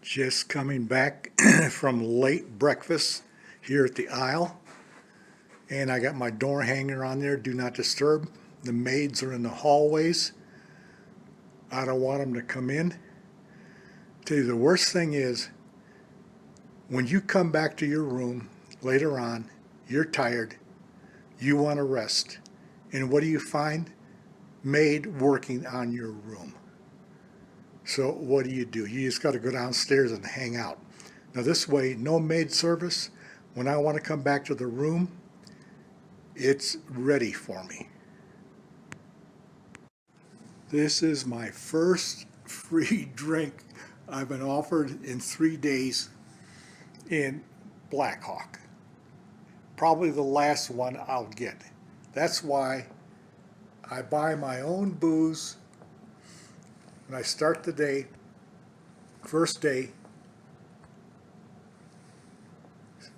Just coming back from late breakfast here at the aisle, and I got my door hanger on there, do not disturb. The maids are in the hallways. I don't want them to come in. Tell you the worst thing is when you come back to your room later on, you're tired, you want to rest, and what do you find? Maid working on your room. So what do? You just got to go downstairs and hang out. Now this way, no maid service. When I want to come back to the room, it's ready for me. This is my first free drink I've been offered in 3 days in Blackhawk. Probably the last one I'll get. That's why I buy my own booze when I start the day, first day.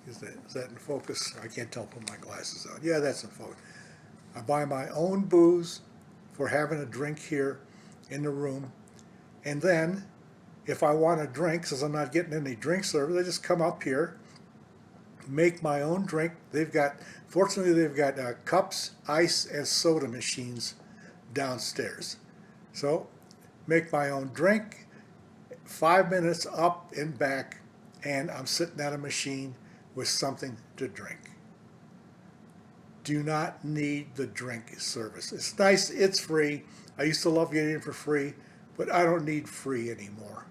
Is that in focus? I can't tell, put my glasses on. Yeah, that's in focus. I buy my own booze for having a drink here in the room. And then, if I want a drink, since I'm not getting any drink service, I just come up here, make my own drink. Fortunately, they've got cups, ice, and soda machines downstairs. So, make my own drink, 5 minutes up and back, and I'm sitting at a machine with something to drink. Do not need the drink service. It's nice, it's free. I used to love getting it for free, but I don't need free anymore.